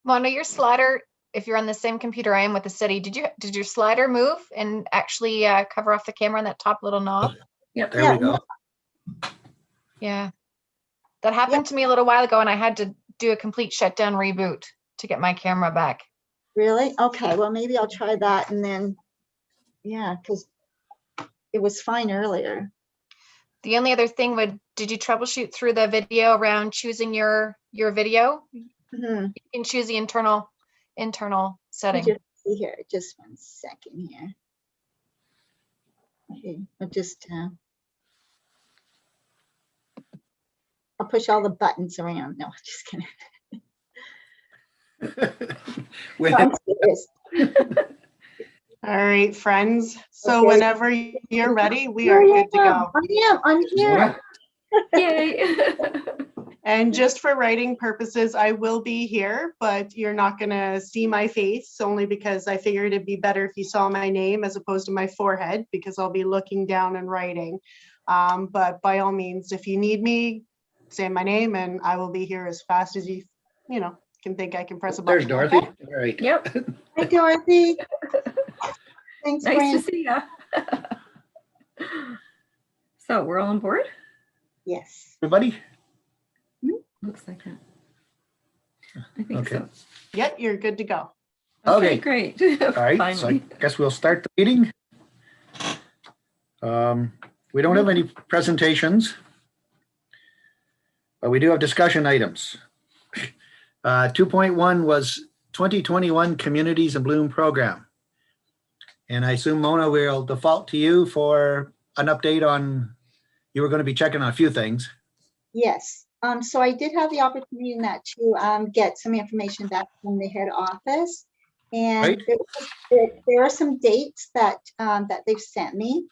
Mona, your slider, if you're on the same computer I am with the city, did your slider move and actually cover off the camera on that top little knob? Yep. There we go. Yeah. That happened to me a little while ago and I had to do a complete shutdown reboot to get my camera back. Really? Okay, well, maybe I'll try that and then, yeah, because it was fine earlier. The only other thing did you troubleshoot through the video around choosing your video? Mhm. You can choose the internal Let setting. me just see here, just 1 second here. Okay, I'll push all the buttons around. No, just kidding. When- No, I'm serious. All right, friends. So Okay. whenever you're ready, we are good to go. I'm here. Yay. And just for writing purposes, I will be here, but you're not going to see my face only because I figured it'd be better if you saw my name as opposed to my forehead because I'll be looking down and writing. But by all means, if you need me, say my name and I will be here as fast as you can think I can press a There's button. Dorothy. All right. Yep. Hi, Dorothy. Thanks, Nice Fran. to see ya. So we're all on board? Yes. Everybody? Looks like it. I think Okay. so. Yep, you're good to go. Okay. Great. All right, so I Finally. guess we'll start the meeting. We don't have any presentations, but we do have discussion items. 2.1 was 2021 Communities in Bloom program. And I assume, Mona, we'll default to you for an update on, you were going to be checking on a few things. Yes. So I did have the opportunity in that to get some information back from the head office. And there are some dates that they've sent me.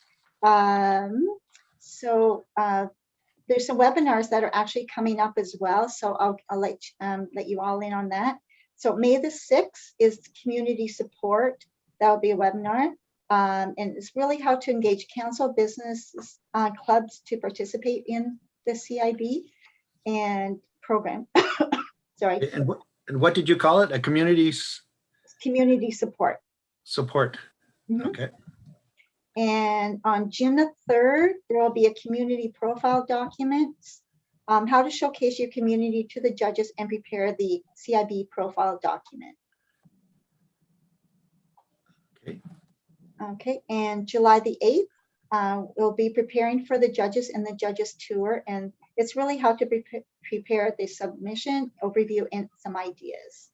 So there's some webinars that are actually coming up as well. So I'll let you all in on that. So May the 6th is community support. That will be a webinar. And it's really how to engage council, businesses, clubs to participate in the CIB and program. Sorry. And what did you call it? A community Community support. support? Mhm. Okay. And on June the 3rd, there will be a community profile document, how to showcase your community to the judges and prepare the CIB profile document. Okay. Okay, and July the 8th, we'll be preparing for the judges and the judges tour. And it's really how to prepare the submission, overview, and some ideas.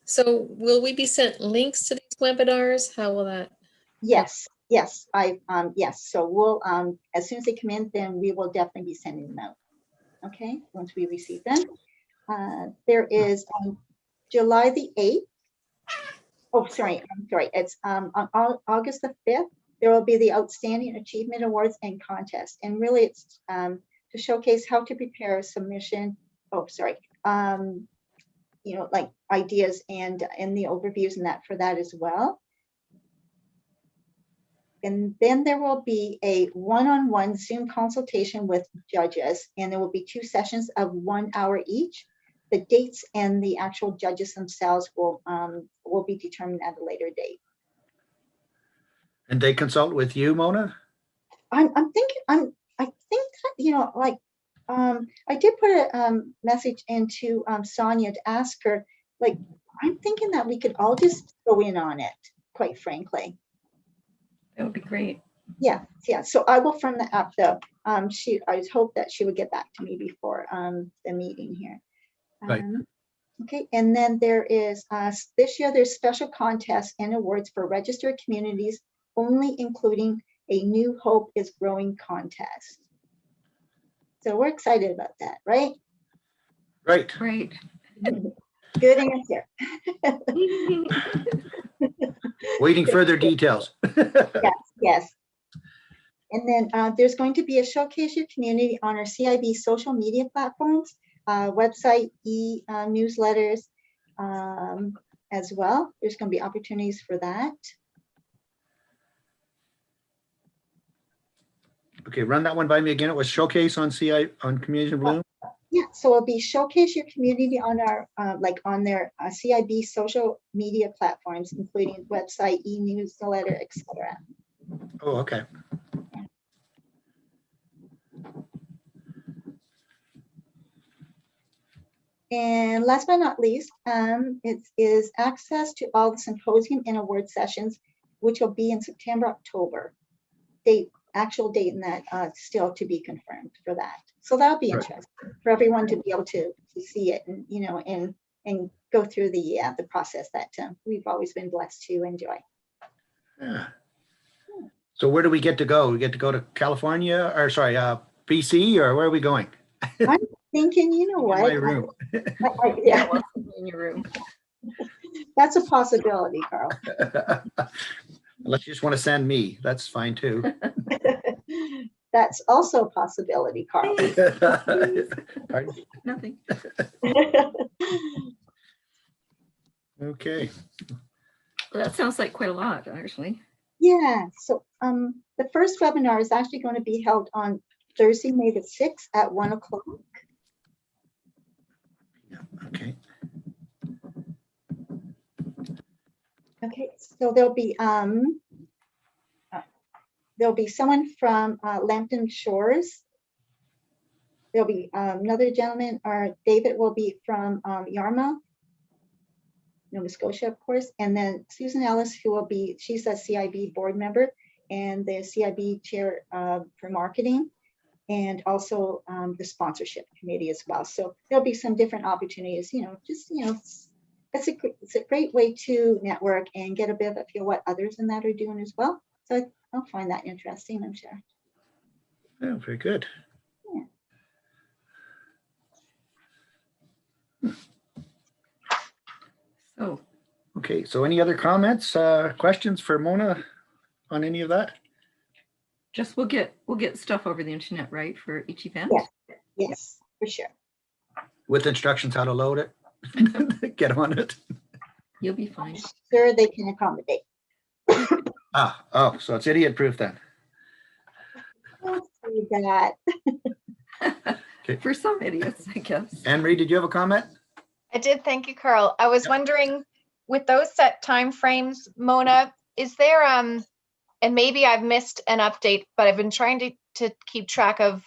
So will we be sent links to these webinars? How will that? Yes, yes, yes. So we'll, as soon as they come in, then we will definitely be sending them out. Okay, once we receive them. There is July the 8th. Oh, sorry, I'm sorry. It's on August the 5th. There will be the Outstanding Achievement Awards and Contest. And really it's to showcase how to prepare a submission. Oh, sorry. Like ideas and the overviews and that for that as well. And then there will be a one-on-one Zoom consultation with judges, and there will be 2 sessions of 1 hour each. The dates and the actual judges themselves will be determined at a later date. And they consult with you, Mona? I think like I did put a message into Sonia to ask her, like, I'm thinking that we could all just go in on it, quite frankly. That would be great. Yeah. So I will firm that up though. I hope that she would get back to me before the meeting here. Right. Okay, and then there is this year there's special contests and awards for registered communities, only including a New Hope is Growing contest. So we're excited about that, right? Right. Great. Good answer. Waiting further details. Yes. And then there's going to be a showcase your community on our CIB social media platforms, website, newsletters as well. There's going to be opportunities for that. Okay, run that one by me again. It was showcase on on Community in Bloom. Yeah, so it'll be showcase your community on our, like on their CIB social media platforms, including website, e-newsletter, etc. Oh, okay. And last but not least, it is access to all the symposium and award sessions, which will be in September, October. Actual date and that still to be confirmed for that. So that'll be Right. interesting for everyone to be able to see it and, you know, and go through the process that we've always been blessed to enjoy. Yeah. So where do we get to go? We get to go to California, or sorry, BC, or where are we going? I'm thinking, you know In what? my room. Yeah, well, in your room. that's a possibility, Carl. Unless you just want to send me, that's fine too. That's also a possibility, Carl. Pardon? Nothing. Okay, Well, that sounds like quite a lot, actually. Yeah, so the first webinar is actually going to be held on Thursday, May the 6th at 1 o'clock. okay. Okay, so there'll be someone from Lambton Shores. There'll be another gentleman, or David will be from Yarmouth, Nova Scotia, of course, and then Susan Ellis, who will be, she's a CIB board member and the CIB chair for marketing, and also the sponsorship committee as well. So there'll be some different opportunities, you know, just, you know, it's a great way to network and get a bit of a feel what others in that are doing as well. So I'll find that interesting, I'm sure. Yeah, very good. So Okay, so any other comments, questions for Mona on any of that? just we'll get stuff over the internet, right, for each event? Yeah. Yes, for sure. With instructions how to load it, get on it. You'll be fine. Sure, they can accommodate. Oh, so it's idiot proof then. Don't say that. For some idiots, I guess. Anne Marie, did you have a comment? I did, thank you, Carl. I was wondering, with those set timeframes, Mona, is there, and maybe I've missed an update, but I've been trying to keep track of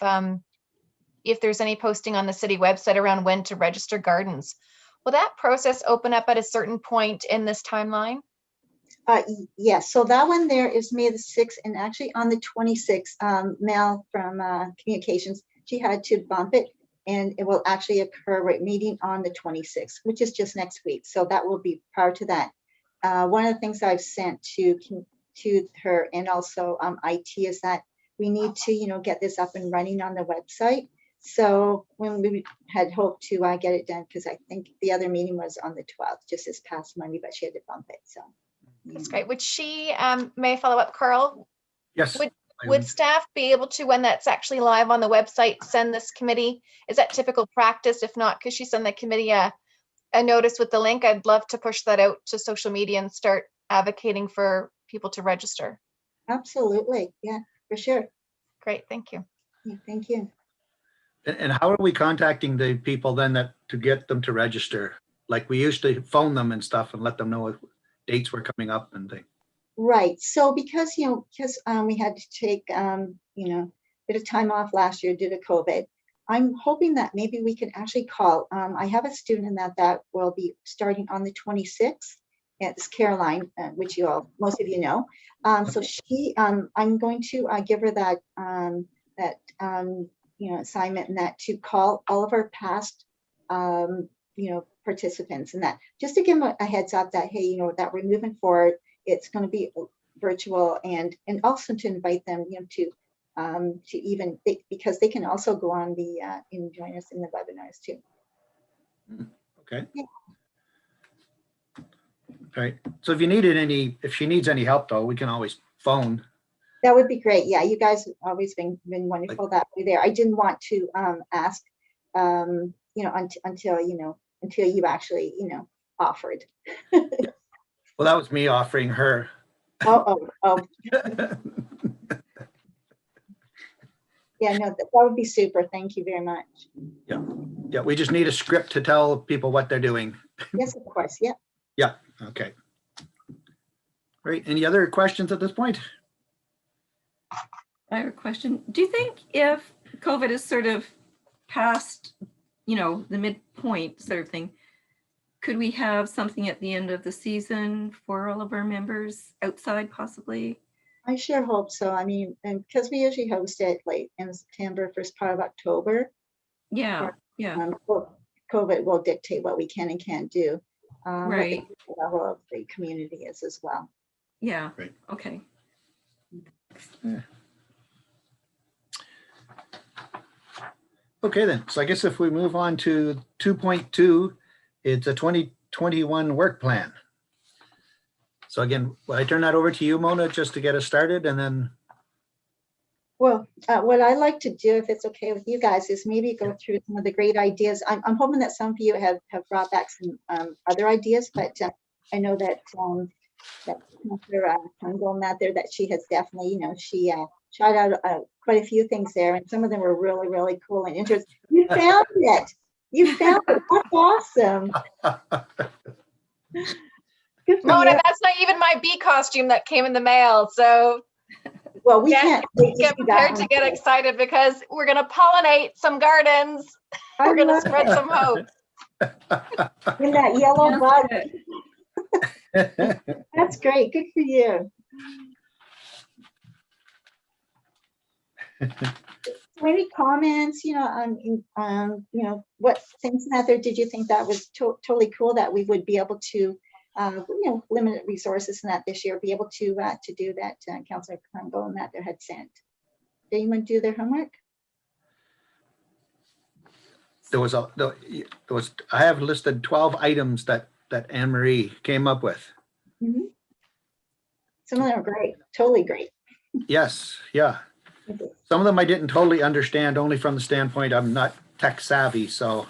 if there's any posting on the city website around when to register gardens. Will that process open up at a certain point in this timeline? Yes, so that one there is May the 6th, and actually on the 26th, Mel from Communications, she had to bump it, and it will actually occur right meeting on the 26th, which is just next week. So that will be prior to that. One of the things I've sent to her and also IT is that we need to, you know, get this up and running on the website. So when we had hoped to get it done, because I think the other meeting was on the 12th, just this past Monday, but she had to bump it. So That's great. Would she, may I follow up, Carl? Yes. Would staff be able to, when that's actually live on the website, send this committee? Is that typical practice? If not, could she send the committee a notice with the link? I'd love to push that out to social media and start advocating for people to register. absolutely, yeah, for sure. Great, thank you. Yeah, thank you. And how are we contacting the people then to get them to register? Like we used to phone them and stuff and let them know if dates were coming up and things. Right. So because, you know, we had to take, you know, a bit of time off last year due to COVID, I'm hoping that maybe we can actually call. I have a student that will be starting on the 26th. It's Caroline, which most of you know. So she, I'm going to give her that, you know, assignment and that to call all of our past, you know, participants and that, just to give them a heads up that, hey, you know, that we're moving forward. It's going to be virtual, and also to invite them, you know, to even because they can also go on the and join us in the webinars too. Okay. Yeah. All right. So if she needs any help though, we can always phone. That would be great. Yeah, you guys have always been wonderful that way there. I didn't want to ask, you know, until you actually, you know, offered. Well, that was me offering her. Oh. Yeah, no, that would be super. Thank you very much. Yeah, we just need a script to tell people what they're doing. Yes, of course. Yep. Yeah, okay. Great. Any other questions at this point? I have a question. Do you think if COVID is sort of past, the midpoint sort of thing, could we have something at the end of the season for all of our members outside possibly? I sure hope so. I mean, and because we usually host it late in September, first part of October, Yeah, yeah, COVID will dictate what we can and can't do. right. What the level of the community is as well. Yeah, Right. okay. Okay, then. So I guess if we move on to 2.2, it's a 2021 work plan. So again, will I turn that over to you, Mona, just to get us started, and then Well, what I like to do, if it's okay with you guys, is maybe go through some of the great ideas. I'm hoping that some of you have brought back some other ideas, but I know that Councillor Turnbull out there, that she has definitely, she shot out quite a few things there, and some of them were really, really cool and interesting. You found it. You found it. That's awesome. Good for Mona, you. that's not even my bee costume that came in the mail. So Well, we get, can't wait to get see that prepared one. to get excited because we're going to pollinate some gardens. I We're going to love spread some hope. in that yellow bug. That's it. That's great. Good for you. So any comments, what things out there did you think that was totally cool that we would be able to, limited resources and that this year be able to do that? Councillor Turnbull and that there had sent. Did anyone do their homework? I have listed 12 items that Anne Marie came up with. Mhm. Some of them are great, totally great. Yes, yeah. Some of them I didn't totally understand, only from the standpoint I'm not tech savvy, so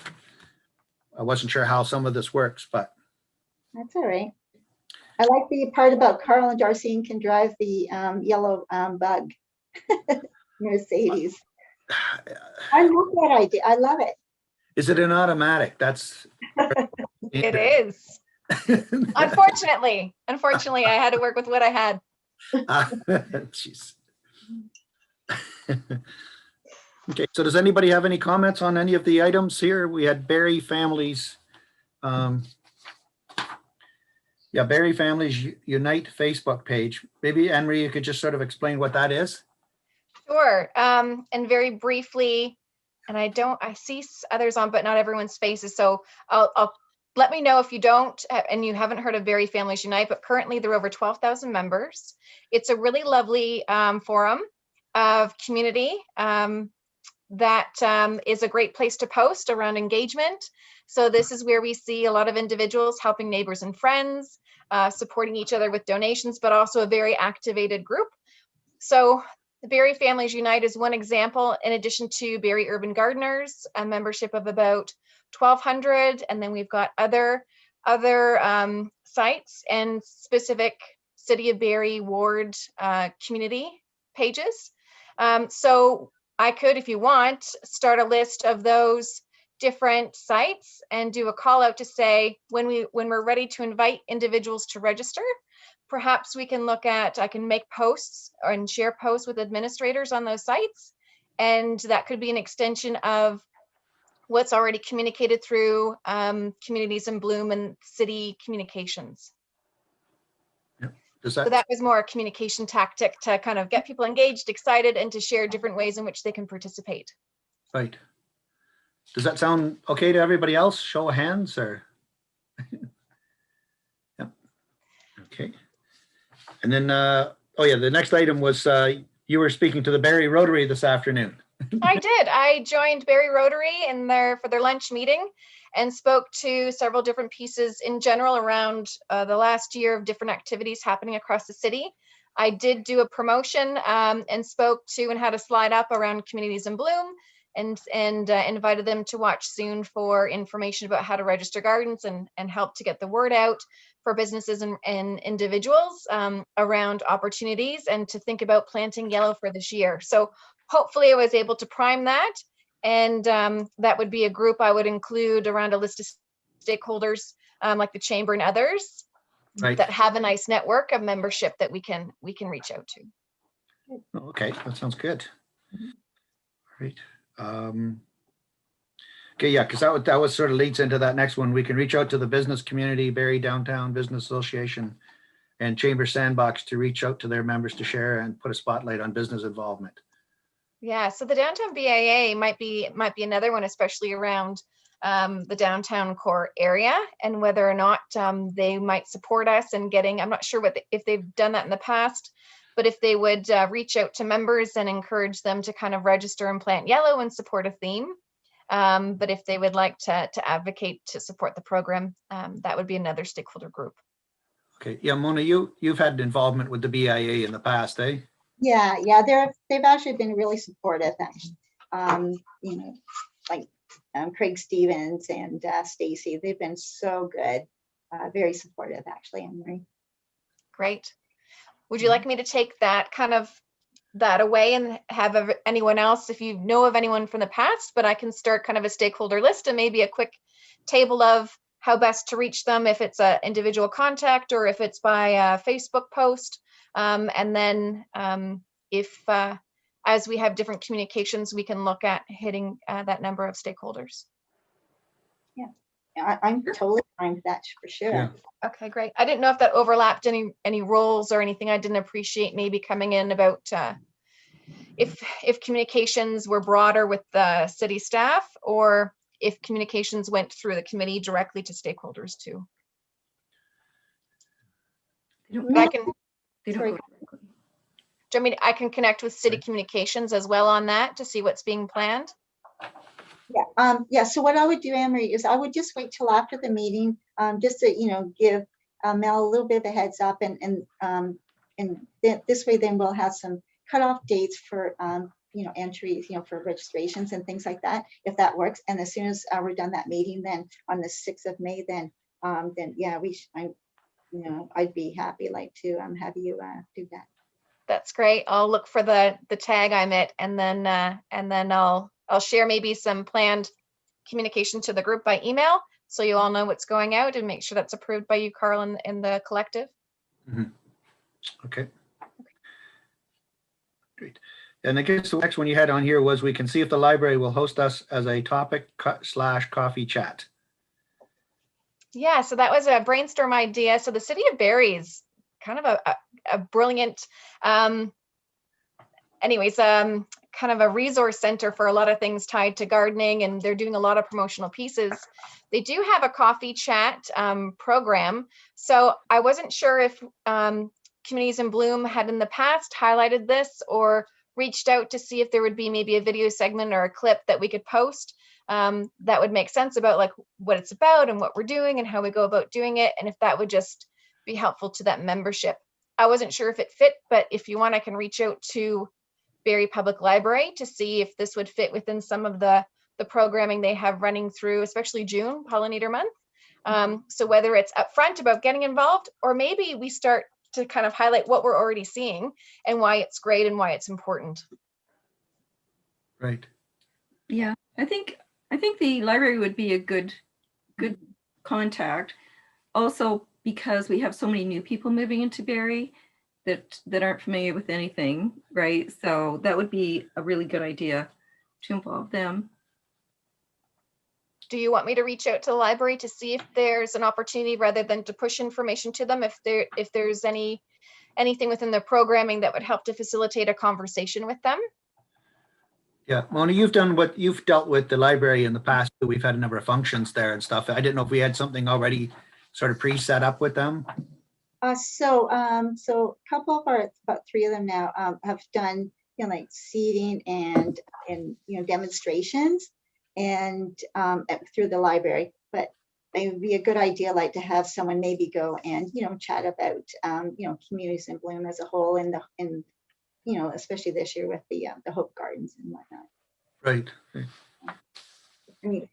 I wasn't sure how some of this works, but That's all right. I like the part about Carl and Darcene can drive the yellow bug Mercedes. I love that idea. I love it. is it an automatic? That's It is. Unfortunately, I had to work with what I had. Jeez. Okay, so does anybody have any comments on any of the items here? We had Barrie Families. Barrie Families Unite Facebook page. Maybe Anne-Marie, you could just sort of explain what that is. Sure. And very briefly, and I see others on, but not everyone's faces. So I'll let me know if you don't, and you haven't heard of Barrie Families Unite, but currently there are over 12,000 members. It's a really lovely forum of community that is a great place to post around engagement. So this is where we see a lot of individuals helping neighbors and friends, supporting each other with donations, but also a very activated group. So the Barrie Families Unite is one example, in addition to Barrie Urban Gardeners, a membership of about 1,200. And then we've got other sites and specific City of Barrie ward community pages. So I could, if you want, start a list of those different sites and do a call out to say when we're ready to invite individuals to register, perhaps we can I can make posts and share posts with administrators on those sites. And that could be an extension of what's already communicated through Communities in Bloom and city communications. So that was more a communication tactic to kind of get people engaged, excited, and to share different ways in which they can participate. Right. Does that sound okay to everybody else? Show of hands or? Yep. Okay. And then, the next item was you were speaking to the Barrie Rotary this afternoon. I did. I joined Barrie Rotary for their lunch meeting and spoke to several different pieces in general around the last year of different activities happening across the city. I did do a promotion and spoke to and had a slide up around Communities in Bloom and invited them to watch soon for information about how to register gardens and help to get the word out for businesses and individuals around opportunities and to think about planting yellow for this year. So hopefully I was able to prime that. And that would be a group I would include around a list of stakeholders like the chamber and others Right. that have a nice network of membership that we can reach out to. Okay, that sounds good. Right. Okay, yeah, because that was sort of leads into that next one. We can reach out to the business community, Barrie Downtown Business Association and Chamber Sandbox to reach out to their members to share and put a spotlight on business involvement. Yeah, so the downtown BIA might be another one, especially around the downtown core area, and whether or not they might support us in getting. I'm not sure if they've done that in the past, but if they would reach out to members and encourage them to kind of register and plant yellow and support a theme. But if they would like to advocate to support the program, that would be another stakeholder group. Okay, yeah, Mona, you've had involvement with the BIA in the past, eh? Yeah, they've actually been really supportive. You know, like Craig Stevens and Stacy, they've been so good, very supportive actually, Anne-Marie. Great. Would you like me to take that away and have anyone else, if you know of anyone from the past, but I can start kind of a stakeholder list and maybe a quick table of how best to reach them, if it's an individual contact or if it's by a Facebook post. And then if as we have different communications, we can look at hitting that number of stakeholders. Yeah, I'm totally fine with that for sure. Yeah. Okay, great. I didn't know if that overlapped any roles or anything. I didn't appreciate maybe coming in about if communications were broader with the city staff, or if communications went through the committee directly to stakeholders too. But I can. They don't Sorry. go directly. Do you want me I can connect with city communications as well on that to see what's being planned? Yeah, so what I would do, Anne-Marie, is I would just wait till after the meeting, just to, give Mel a little bit of a heads up, and this way then we'll have some cutoff dates for, entries, for registrations and things like that, if that works. And as soon as we're done that meeting, then on the 6th of May, then yeah, I'd be happy to have you do that. That's great. I'll look for the tag I'm at, and then I'll share maybe some planned communication to the group by email, so you all know what's going out, and make sure that's approved by you, Carl, and the collective. Mm-hmm. Okay. Great. And I guess the next one you had on here was, we can see if the library will host us as a topic / coffee chat. Yeah, so that was a brainstorm idea. So the city of Barrie is kind of a brilliant, kind of a resource center for a lot of things tied to gardening, and they're doing a lot of promotional pieces. They do have a coffee chat program. So I wasn't sure if Communities in Bloom had in the past highlighted this or reached out to see if there would be maybe a video segment or a clip that we could post that would make sense about like what it's about and what we're doing and how we go about doing it, and if that would just be helpful to that membership. I wasn't sure if it fit, but if you want, I can reach out to Barrie Public Library to see if this would fit within some of the programming they have running through, especially June, Pollinator Month. So whether it's upfront about getting involved, or maybe we start to kind of highlight what we're already seeing and why it's great and why it's important. Right. Yeah, I think the library would be a good contact. Also, because we have so many new people moving into Barrie that aren't familiar with anything, right? So that would be a really good idea to involve them. Do you want me to reach out to the library to see if there's an opportunity, rather than to push information to them, if there's anything within their programming that would help to facilitate a conversation with them? Yeah, Mona, you've dealt with the library in the past. We've had a number of functions there and stuff. I didn't know if we had something already sort of pre-set up with them. So a couple of about 3 of them now have done like seating and demonstrations and through the library. But it would be a good idea to have someone maybe go and chat about Communities in Bloom as a whole, and especially this year with the Hope Gardens and whatnot. Right. I mean,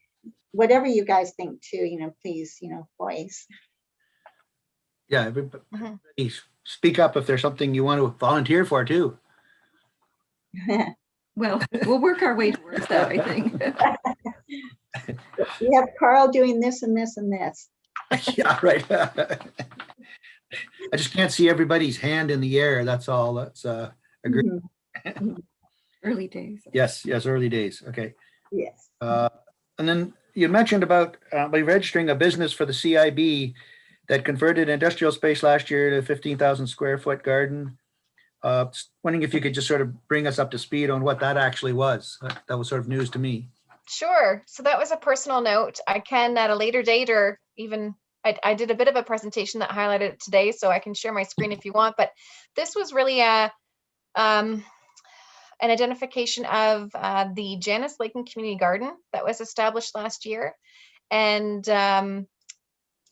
whatever you guys think too, please, voice. Yeah, everybody Mhm. speak up if there's something you want to volunteer for too. Well, we'll work our way towards that, I think. We have Carl doing this and this and this. Yeah, right. I just can't see everybody's hand in the air. That's all. That's agree. Mhm. Early days. Yes, early days. Okay. Yes. And then you mentioned about by registering a business for the CIB that converted industrial space last year to 15,000 square foot garden. Wondering if you could just sort of bring us up to speed on what that actually was. That was sort of news to me. Sure. So that was a personal note. I can at a later date, or even I did a bit of a presentation that highlighted it today, so I can share my screen if you want. But this was really an identification of the Janice Lakin Community Garden that was established last year. And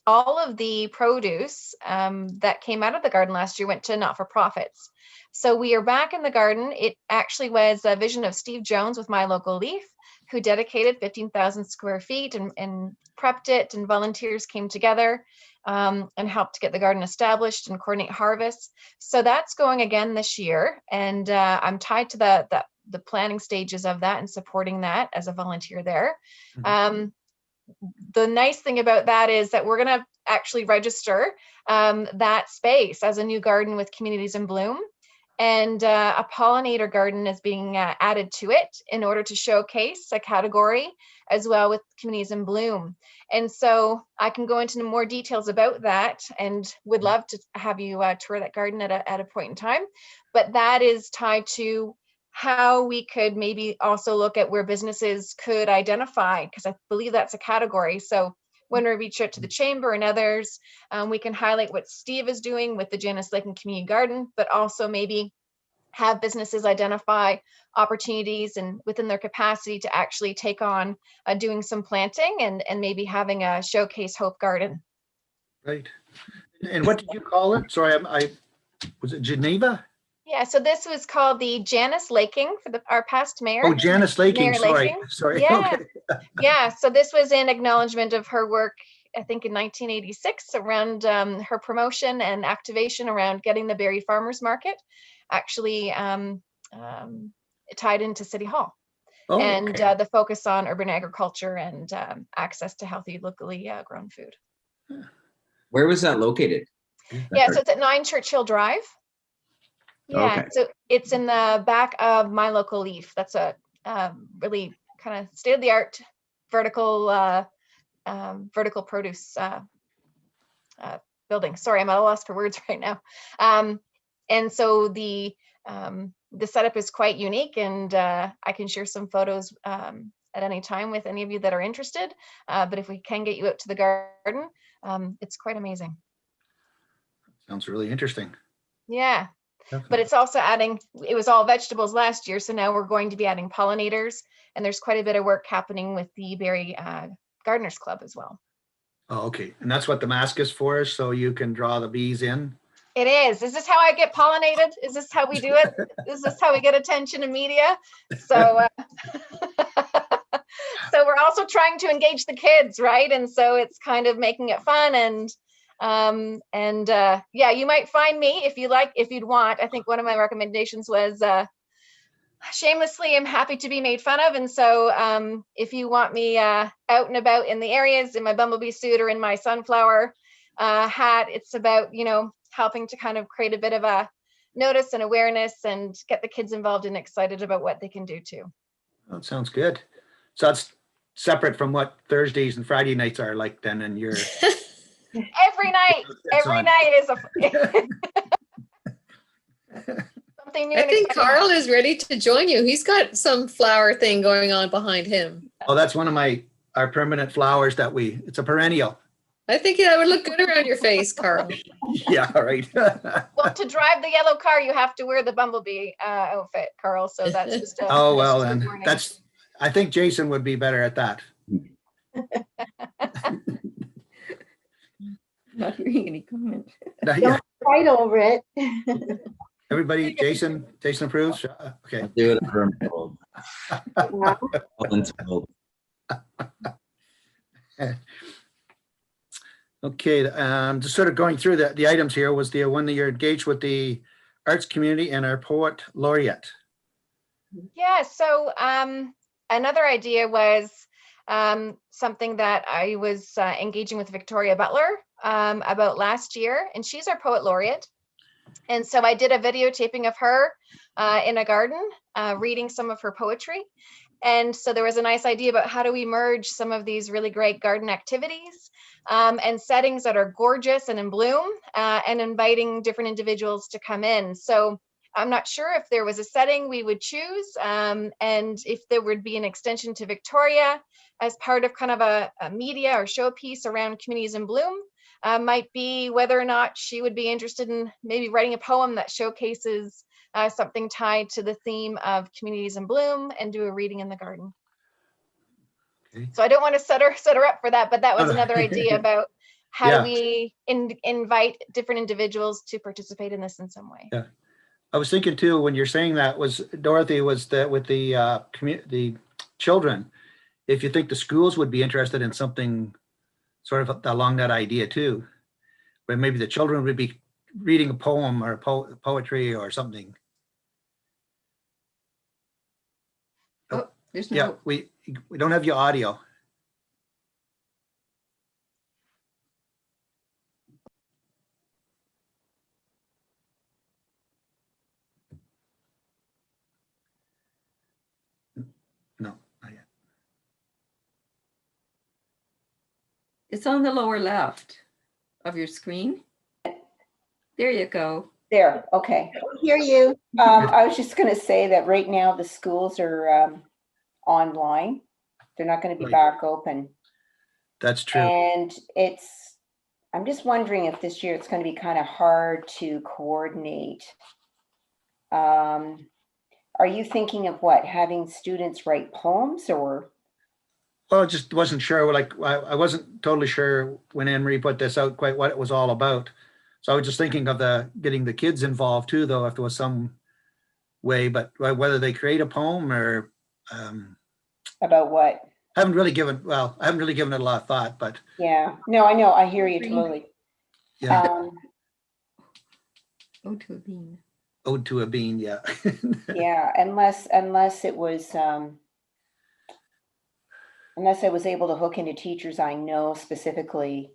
all of the produce that came out of the garden last year went to not-for-profits. So we are back in the garden. It actually was a vision of Steve Jones with My Local Leaf, who dedicated 15,000 square feet and prepped it, and volunteers came together and helped to get the garden established and coordinate harvests. So that's going again this year. And I'm tied to the planning stages of that and supporting that as a volunteer there. The nice thing about that is that we're going to actually register that space as a new garden with Communities in Bloom. And a pollinator garden is being added to it in order to showcase a category as well with Communities in Bloom. And so I can go into more details about that and would love to have you tour that garden at a point in time. But that is tied to how we could maybe also look at where businesses could identify, because I believe that's a category. So when we reach out to the chamber and others, we can highlight what Steve is doing with the Janice Lakin Community Garden, but also maybe have businesses identify opportunities and within their capacity to actually take on doing some planting and maybe having a showcase Hope Garden. Right. And what did you call it? Sorry, I was it Geneva? Yeah, so this was called the Janice Laking for our past mayor. Oh, Janice Laking. Mayor Sorry. Laking. Sorry. Yeah. Okay. Yeah, so this was in acknowledgement of her work, I think in 1986, around her promotion and activation around getting the Barrie Farmers Market actually tied into City Hall. Oh, And okay. the focus on urban agriculture and access to healthy, locally grown food. Where was that located? Yeah, so it's at 9 Churchill Drive. Yeah, Okay. so it's in the back of My Local Leaf. That's a really kind of state-of-the-art vertical produce building. Sorry, I'm at a loss for words right now. And so the setup is quite unique, and I can share some photos at any time with any of you that are interested. But if we can get you out to the garden, it's quite amazing. Sounds really interesting. Yeah. But Definitely. it's also adding, it was all vegetables last year, so now we're going to be adding pollinators, and there's quite a bit of work happening with the Barrie Gardeners Club as well. Oh, okay. And that's what the mask is for, so you can draw the bees in. It is. Is this how I get pollinated? Is this how we do it? Is this how we get attention in media? So, so we're also trying to engage the kids, right? And so it's kind of making it fun yeah, you might find me if you'd want. I think one of my recommendations was shamelessly, I'm happy to be made fun of. And so if you want me out and about in the areas in my bumblebee suit or in my sunflower hat, it's about, helping to kind of create a bit of a notice and awareness and get the kids involved and excited about what they can do too. That sounds good. So that's separate from what Thursdays and Friday nights are like then, and you're Every night on. is something new. I and think exciting. Carl is ready to join you. He's got some flower thing going on behind him. Oh, that's one of our permanent flowers it's a perennial. I think that would look good around your face, Carl. Yeah, right. Well, to drive the yellow car, you have to wear the bumblebee outfit, Carl. So that's just a, Oh, well, that's just a then warning. I think Jason would be better at that. Not hearing any comment. Yeah. Fight over it. Everybody, Jason approves? Okay. I'll do whatever I'm told. All until- Okay, just sort of going through the items here was the one that you're engaged with the arts community and our poet laureate. Yeah, so another idea was something that I was engaging with Victoria Butler about last year, and she's our poet laureate. And so I did a videotaping of her in a garden reading some of her poetry. And so there was a nice idea about how do we merge some of these really great garden activities and settings that are gorgeous and in bloom and inviting different individuals to come in. So I'm not sure if there was a setting we would choose and if there would be an extension to Victoria as part of kind of a media or showpiece around communities in bloom. Might be whether or not she would be interested in maybe writing a poem that showcases something tied to the theme of communities in bloom and do a reading in the garden. Okay. So I don't want to set her up for that, but that was another idea about how Yeah. do we invite different individuals to participate in this in some way. Yeah. I was thinking too, when you're saying that, was Dorothy, was that with the the children, if you think the schools would be interested in something sort of along that idea too, where maybe the children would be reading a poem or poetry or something. Oh, there's Yeah, no, we don't have your audio. No, not yet. it's on the lower left of your screen. There you go. There, okay. Hear you. I was just gonna say that right now the schools are online. They're not gonna be Right. back open. That's true. And I'm just wondering if this year it's gonna be kind of hard to coordinate. Are you thinking of what, having students write poems or? Well, I just wasn't sure, like, I wasn't totally sure when Anne Marie put this out quite what it was all about. So I was just thinking of getting the kids involved too, though, if there was some way, but whether they create a poem or About what? I haven't really given it a lot of thought, but Yeah, no, I know, I hear you Green. totally. yeah, Oh, to a bean. ode to a bean, yeah. Yeah, unless it was, unless I was able to hook into teachers I know specifically.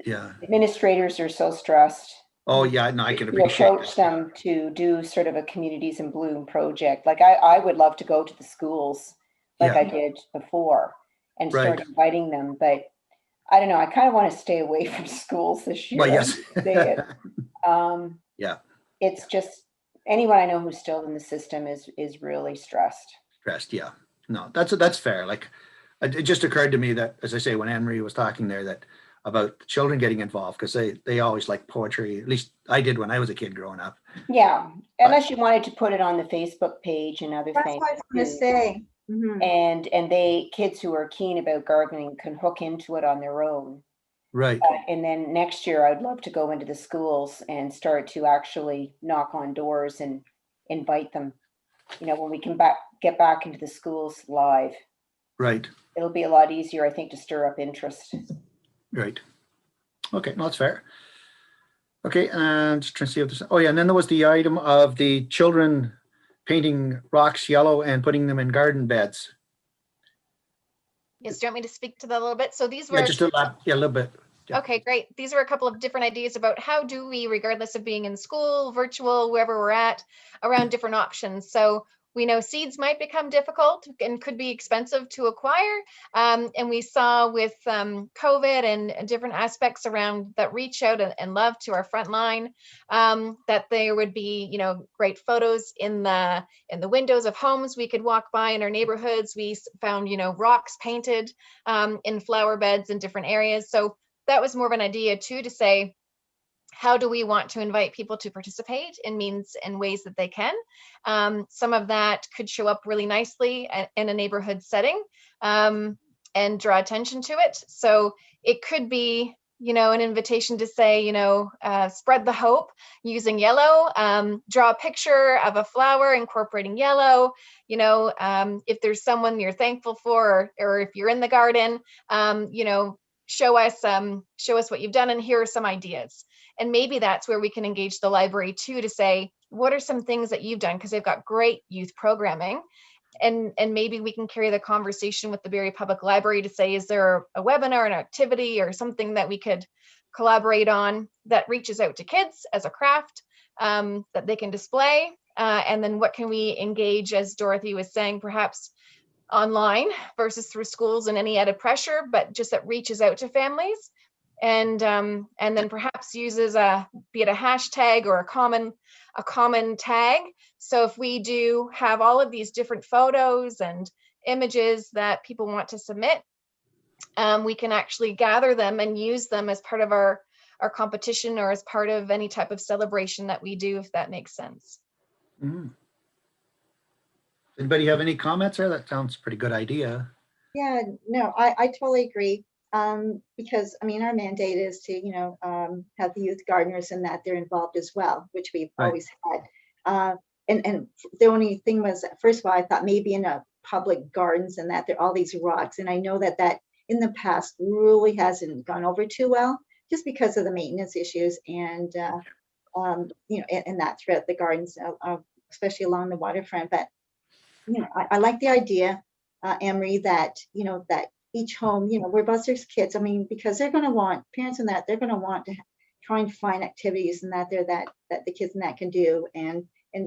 Yeah. Administrators are so stressed. Oh, yeah, no, I can You appreciate approach that. them to do sort of a Communities in Bloom project. Like I would love to go to the schools like Yeah. I did before and start Right. inviting them, but I don't know, I kind of want to stay away from schools this year. Well, I yes. hate to say it. Yeah. It's just anyone I know who's still in the system is really stressed. Stressed, yeah. No, that's fair. Like, it just occurred to me that, as I say, when Anne Marie was talking there, that about the children getting involved, because they always like poetry. At least I did when I was a kid growing up. Yeah, unless you wanted to put it on the Facebook page and other That's things. what I was gonna too. say. Mhm. And kids who are keen about gardening can hook into it on their own. Right. And then next year, I'd love to go into the schools and start to actually knock on doors and invite them. You know, when we can get back into the schools live, Right. it'll be a lot easier, I think, to stir up interest. Right. Okay, no, that's fair. Okay, and just trying to see if there's, oh yeah, and then there was the item of the children painting rocks yellow and putting them in garden beds. Yes, do you want me to speak to that a little bit? So these Yeah, were, just a little bit. Yeah. okay, great. These are a couple of different ideas about how do we, regardless of being in school, virtual, wherever we're at, around different options. So we know seeds might become difficult and could be expensive to acquire. And we saw with COVID and different aspects around that reach out and love to our front line, that there would be, you know, great photos in the windows of homes we could walk by in our neighborhoods. We found, you know, rocks painted in flower beds in different areas. So that was more of an idea too, to say, how do we want to invite people to participate in means and ways that they can? Some of that could show up really nicely in a neighborhood setting and draw attention to it. So it could be, you know, an invitation to say, you know, spread the hope using yellow, draw a picture of a flower incorporating yellow, you know, if there's someone you're thankful for, or if you're in the garden, you know, show us what you've done and here are some ideas. And maybe that's where we can engage the library too, to say, what are some things that you've done? Because they've got great youth programming. And maybe we can carry the conversation with the Barrie Public Library to say, is there a webinar, an activity, or something that we could collaborate on that reaches out to kids as a craft that they can display? And then what can we engage, as Dorothy was saying, perhaps online versus through schools and any added pressure, but just that reaches out to families, and then perhaps uses be it a hashtag or a common tag. So if we do have all of these different photos and images that people want to submit, we can actually gather them and use them as part of our competition or as part of any type of celebration that we do, if that makes sense. Mhm. Anybody have any comments there? That sounds a pretty good idea. Yeah, no, I totally agree. Because I mean, our mandate is to, have the youth gardeners and that they're involved as well, which we've Right. always had. And the only thing was, first of all, I thought maybe in a public gardens and that there are all these rocks. And I know that in the past really hasn't gone over too well, just because of the maintenance issues and, and that throughout the gardens, especially along the waterfront. But, I like the idea, Emery, that, that each home, where there's kids, I mean, because they're going to want, parents and that, they're going to want to try and find activities and that that the kids and that can do. And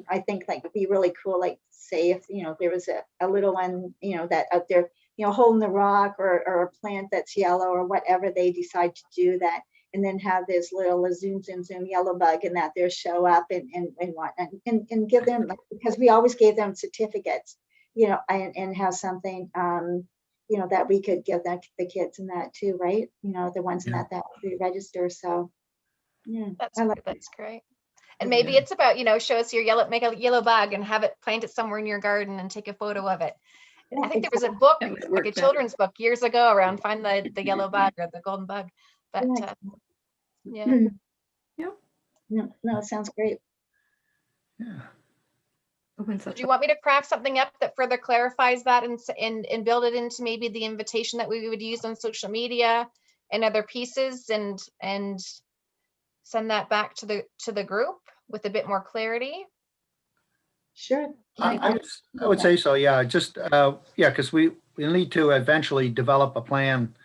I think like it'd be really cool, like say if, there was a little one, that out there, holding the rock or a plant that's yellow or whatever they decide to do that, and then have this little zoom yellow bug and that there show up and what, and give them, because we always gave them certificates, and have something, that we could give the kids and that too, right? The ones in that we register. So yeah, That's great. And maybe it's about, show us your make a yellow bug and have it plant it somewhere in your garden and take a photo of it. I think there was a book, That might like work a better. children's book years ago around find the yellow bug or the golden bug. But yeah. No, it sounds great. Yeah. Opens up Do you want me to craft something up that further clarifies that and build it into maybe the invitation that we would use on social media and other pieces and send that back to the group with a bit more clarity? Sure. I would say so, yeah. Just, because we need to eventually develop a plan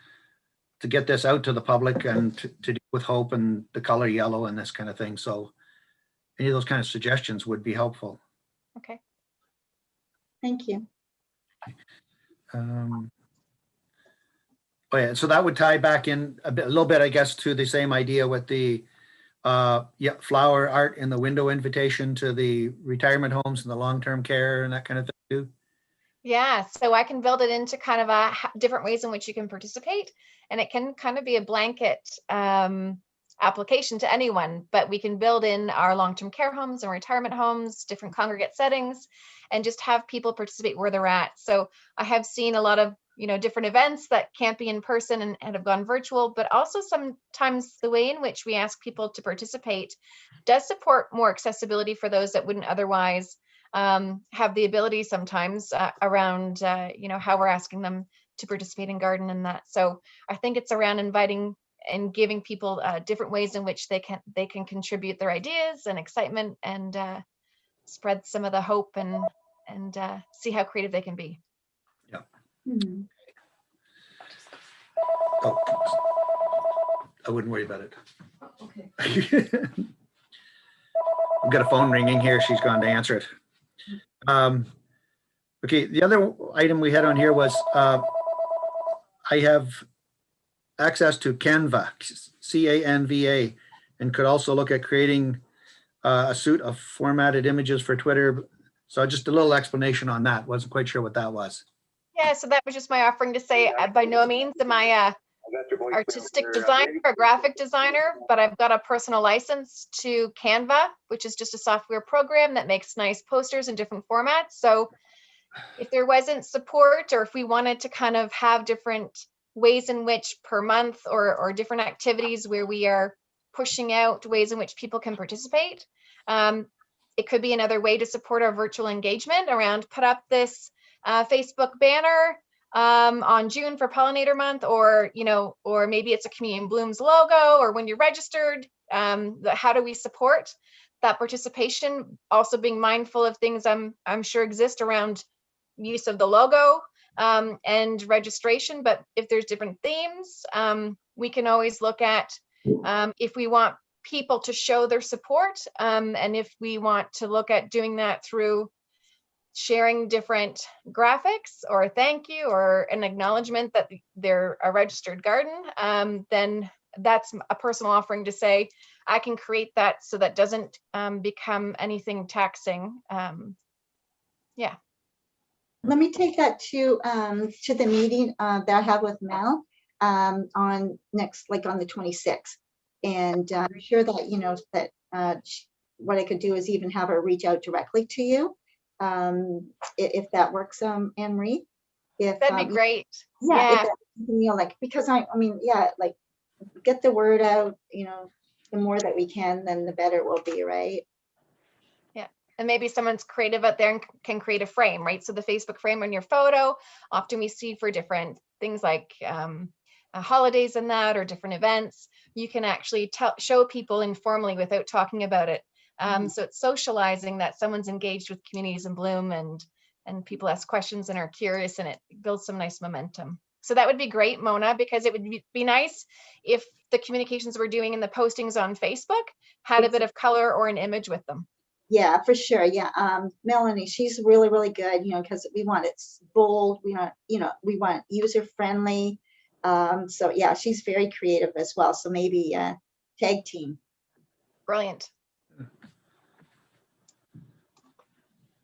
to get this out to the public and to do with Hope and the color yellow and this kind of thing. So any of those kind of suggestions would be helpful. Okay. Thank you. Oh yeah, so that would tie back in a little bit, I guess, to the same idea with the flower art in the window invitation to the retirement homes and the long-term care and that kind of thing too. Yeah, so I can build it into kind of different ways in which you can participate, and it can kind of be a blanket application to anyone, but we can build in our long-term care homes and retirement homes, different congregate settings, and just have people participate where they're at. So I have seen a lot of different events that can't be in person and have gone virtual, but also sometimes the way in which we ask people to participate does support more accessibility for those that wouldn't otherwise have the ability sometimes around how we're asking them to participate in garden and that. So I think it's around inviting and giving people different ways in which they can contribute their ideas and excitement and spread some of the hope and see how creative they can be. Yeah. Hmm. Oh, I wouldn't worry about it. Okay. I've got a phone ringing here. She's gone to answer it. Okay, the other item we had on here was I have access to Canva, C-A-N-V-A, and could also look at creating a suite of formatted images for Twitter. So just a little explanation on that. Wasn't quite sure what that was. Yeah, so that was just my offering to say, by no means am I artistic designer or graphic designer, but I've got a personal license to Canva, which is just a software program that makes nice posters in different formats. So if there wasn't support, or if we wanted to kind of have different ways in which per month or different activities where we are pushing out ways in which people can participate, it could be another way to support our virtual engagement around put up this Facebook banner on June for Pollinator Month, or, you know, or maybe it's a Community in Bloom's logo, or when you're registered, how do we support that participation? Also being mindful of things I'm sure exist around use of the logo and registration, but if there's different themes, we can always look at if we want people to show their support, and if we want to look at doing that through sharing different graphics or a thank you or an acknowledgement that they're a registered garden, then that's a personal offering to say, I can create that so that doesn't become anything taxing. Yeah. Let me take that to the meeting that I have with Mel on next, like on the 26th. And I'm sure that, you know, that what I could do is even have her reach out directly to you. If that works, Anne Marie. If That'd be great. yeah, Yeah. if that, you know, like, because I mean, yeah, like get the word out, you know, the more that we can, then the better it will be, right? And maybe someone's creative out there and can create a frame, right? So the Facebook frame on your photo, often we see for different things like holidays and that, or different events, you can actually show people informally without talking about it. So it's socializing that someone's engaged with Communities in Bloom, and people ask questions and are curious, and it builds some nice momentum. So that would be great, Mona, because it would be nice if the communications we're doing in the postings on Facebook had a bit of color or an image with them. Yeah, for sure. Yeah. Melanie, she's really, really good, you know, because we want it bold. We want, you know, we want user friendly. So yeah, she's very creative as well. So maybe tag team. Brilliant.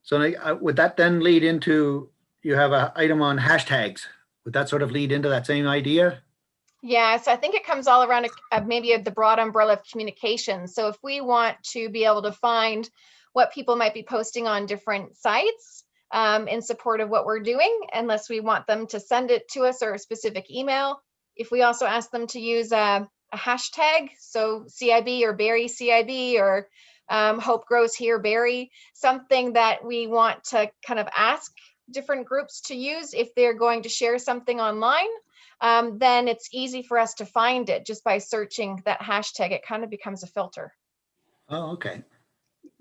So would that then lead into, you have an item on hashtags? Would that sort of lead into that same idea? Yeah, so I think it comes all around maybe the broad umbrella of communication. So if we want to be able to find what people might be posting on different sites in support of what we're doing, unless we want them to send it to us or a specific email, if we also ask them to use a hashtag, so CIB or Berry CIB, or Hope Grows Here Berry, something that we want to kind of ask different groups to use if they're going to share something online, then it's easy for us to find it just by searching that hashtag. It kind of becomes a filter. Oh, okay.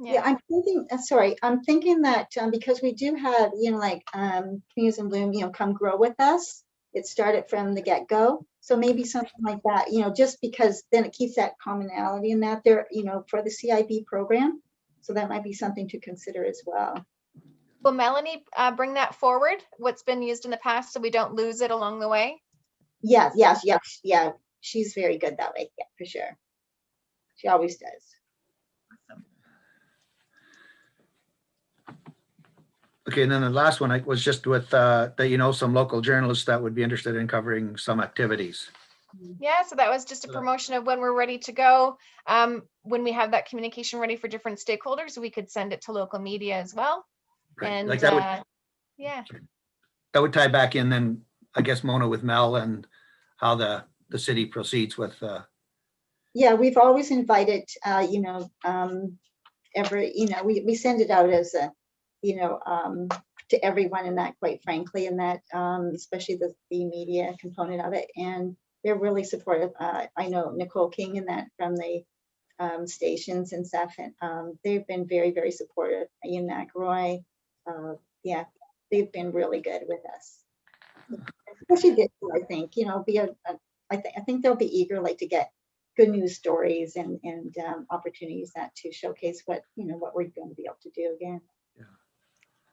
Yeah, I'm thinking, sorry, I'm thinking that because we do have, you know, like Communities in Bloom, you know, come grow with us. It started from the get-go. So maybe something like that, you know, just because then it keeps that commonality in that there, you know, for the CIB program. So that might be something to consider as well. Will Melanie bring that forward, what's been used in the past, so we don't lose it along the way? Yeah. She's very good that way. Yeah, for sure. She always does. Awesome. Okay, and then the last one was just with that, you know, some local journalists that would be interested in covering some activities. Yeah, so that was just a promotion of when we're ready to go. When we have that communication ready for different stakeholders, we could send it to local media as well. Right. And Like that yeah. That would tie back in then, I guess, Mona, with Mel and how the city proceeds with. Yeah, we've always invited, you know, you know, we send it out as a, you know, to everyone, and that, quite frankly, and that especially the media component of it, and they're really supportive. I know Nicole King and that from the stations and stuff, and they've been very, very supportive. Ian McRoy, yeah, they've been really good with us. Especially this, I think, you know, I think they'll be eager, like, to get good news stories and opportunities that to showcase what, you know, what we're going to be able to do again.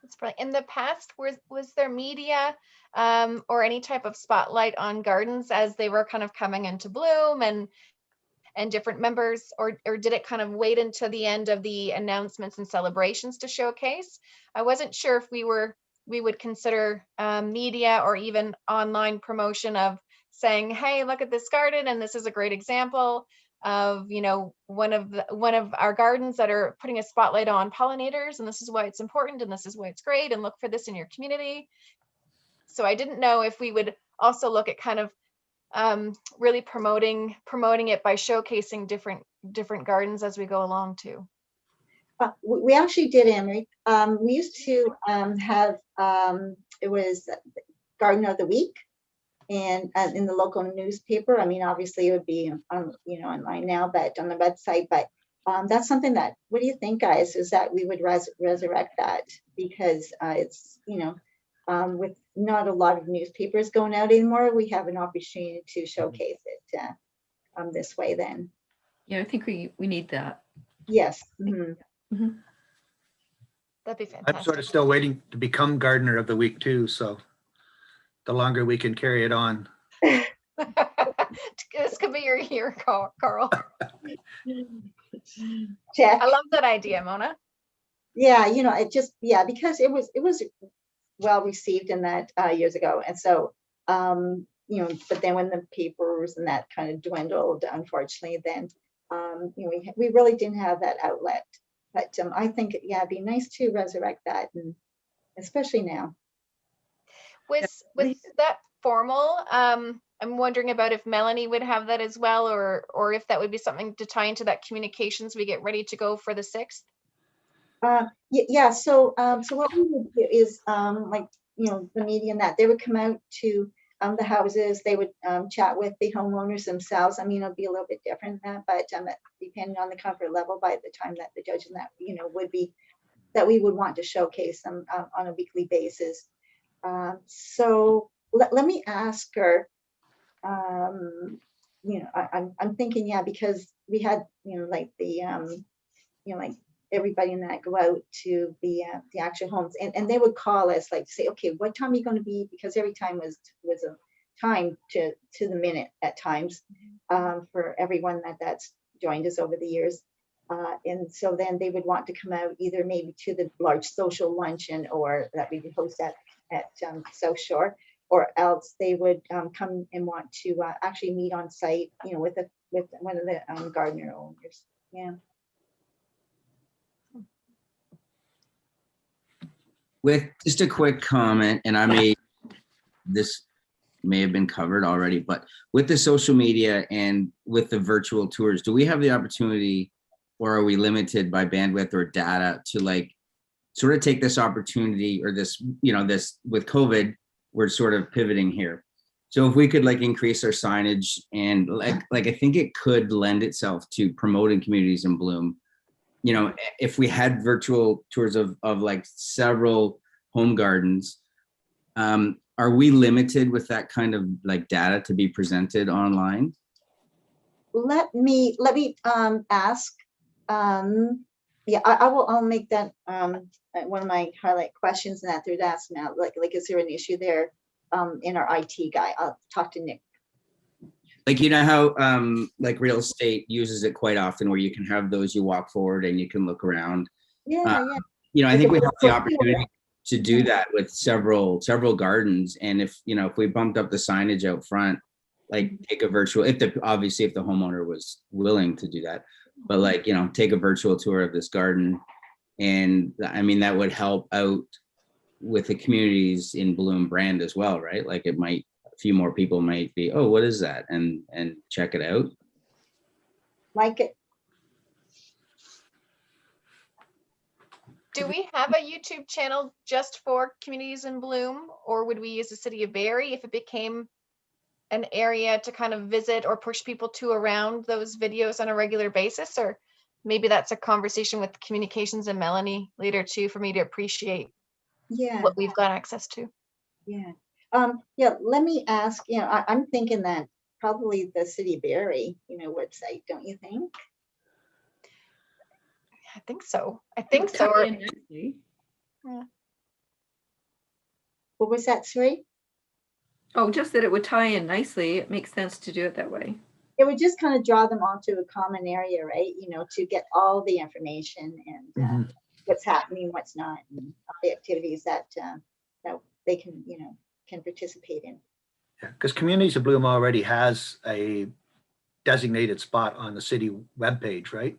That's brilliant. In the past, was there media or any type of spotlight on gardens as they were kind of coming into bloom and different members, or did it kind of wait until the end of the announcements and celebrations to showcase? I wasn't sure if we would consider media or even online promotion of saying, hey, look at this garden, and this is a great example of, you know, one of our gardens that are putting a spotlight on pollinators, and this is why it's important, and this is why it's great, and look for this in your community. So I didn't know if we would also look at kind of really promoting it by showcasing different gardens as we go along too. We actually did, Emery. We used to have, it was Gardener of the Week. And in the local newspaper. I mean, obviously it would be on, online now, but on the website, but that's something that, what do you think, guys, is that we would resurrect that, because it's, with not a lot of newspapers going out anymore, we have an opportunity to showcase it this way then. Yeah, I think we need that. Yes. Mhm. That'd be I'm fantastic. sort of still waiting to become Gardener of the Week too, so the longer we can carry it on. This could be your year, Carl. Check. I love that idea, Mona. Yeah, it just, because it was well received in that years ago. And so, but then when the papers and that kind of dwindled, unfortunately, then, we really didn't have that outlet. But I think, it'd be nice to resurrect that, and especially now. Was that formal? I'm wondering about if Melanie would have that as well, or if that would be something to tie into that communications we get ready to go for the 6th. Yeah. So what we would do is, the media and that, they would come out to the houses. They would chat with the homeowners themselves. I mean, it'll be a little bit different than that, but depending on the comfort level, by the time that the judge and that, would be, that we would want to showcase them on a weekly basis. So let me ask her. I'm thinking, because we had, like the, like everybody in that go out to the actual homes, and they would call us, like, say, okay, what time are you going to be? Because every time was a time to the minute at times, for everyone that's joined us over the years. And so then they would want to come out either maybe to the large social luncheon, or that we would host at South Shore, or else they would come and want to actually meet on site, with one of the gardener owners. Yeah. With just a quick comment, and this may have been covered already, but with the social media and with the virtual tours, do we have the opportunity, or are we limited by bandwidth or data to, like, sort of take this opportunity, or this, this with COVID, we're sort of pivoting here. So if we could, like, increase our signage, and like I think it could lend itself to promoting communities in bloom. If we had virtual tours of like several home gardens, are we limited with that kind of, like, data to be presented online? Let me ask. I'll make that one of my highlight questions, and that they're asking now, like, is there an issue there in our IT guy? I'll talk to Nick. Like, how like real estate uses it quite often, where you can have those, you walk forward and you can look around. Yeah. I think we have the opportunity to do that with several gardens. And if we bumped up the signage out front, like, take a virtual, obviously if the homeowner was willing to do that, but, like, take a virtual tour of this garden. And I mean, that would help out with the communities in bloom brand as well, right? Like, a few more people might be, oh, what is that? And check it out. Like it. Do we have a YouTube channel just for Communities in Bloom, or would we use the City of Barrie if it became an area to kind of visit or push people to around those videos on a regular basis? Or maybe that's a conversation with communications and Melanie later too, for me to appreciate what we've got access to. Yeah. Let me ask, I'm thinking that probably the City of Barrie, website, don't you think? I think so. Or, Yeah. What was that, Sri? Oh, just that it would tie in nicely. It makes sense to do it that way. It would just kind of draw them onto a common area, right? To get all the information and what's happening, what's not, and all the activities that they can participate in. Yeah, because Communities of Bloom already has a designated spot on the city webpage, right?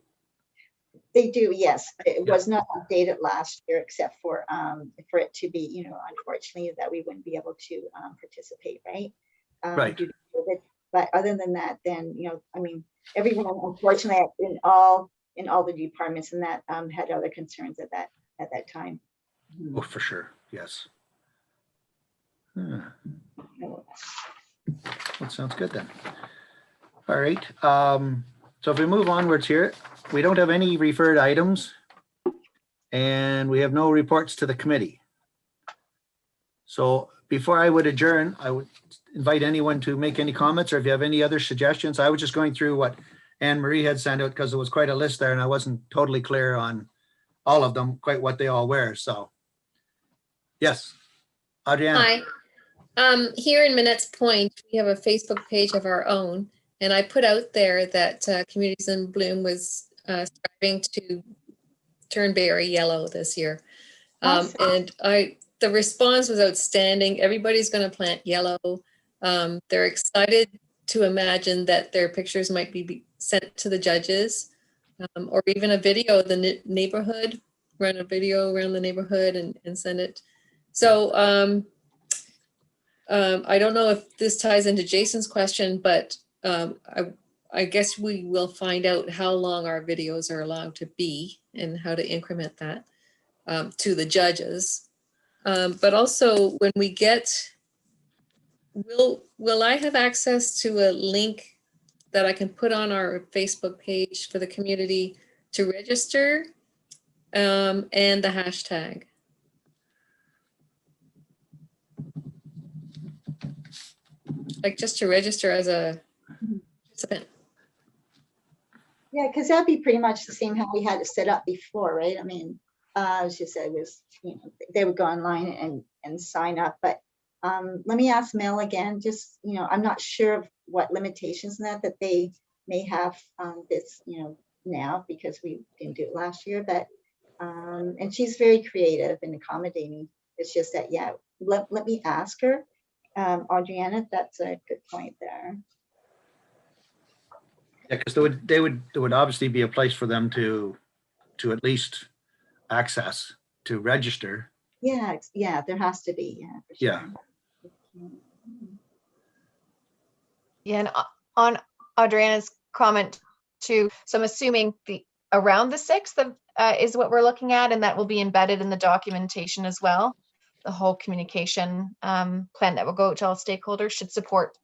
They do, yes. It was not updated last year, except for it to be, unfortunately, that we wouldn't be able to participate, right? Right. Due to COVID. But other than that, then, I mean, everyone, unfortunately, in all the departments and that had other concerns at that time. Oh, for sure. Yes. That sounds good then. All right. So if we move onwards here, we don't have any referred items and we have no reports to the committee. So before I would adjourn, I would invite anyone to make any comments, or if you have any other suggestions. I was just going through what Anne Marie had sent out because there was quite a list there and I wasn't totally clear on all of them, quite what they all were. So yes, Adriana. Hi. Here in Minette's Point, we have a Facebook page of our own, and I put out there that Communities in Bloom was striving to turn Barrie yellow this year. And the response was outstanding. Everybody's going to plant yellow. They're excited to imagine that their pictures might be sent to the judges, or even a video of the neighborhood, run a video around the neighborhood and send it. So I don't know if this ties into Jason's question, but I guess we will find out how long our videos are allowed to be and how to increment that to the judges. But also when we get, will I have access to a link that I can put on our Facebook page for the community to register and the hashtag? Like just to register as a participant. Yeah, because that'd be pretty much the same how we had it set up before, right? I mean, as you said, it was, you know, they would go online and sign up. But let me ask Mel again, just, you know, I'm not sure of what limitations that they may have this, you know, now because we didn't do it last year. But and she's very creative and accommodating. It's just that, yeah, let me ask her. Adriana, that's a good point there. Yeah, because there would obviously be a place for them to at least access, to register. Yeah, yeah, there has to be. Yeah. For sure. Yeah. Yeah, and on Adriana's comment too, so I'm assuming around the 6th is what we're looking at, and that will be embedded in the documentation as well. The whole communication plan that will go out to all stakeholders should support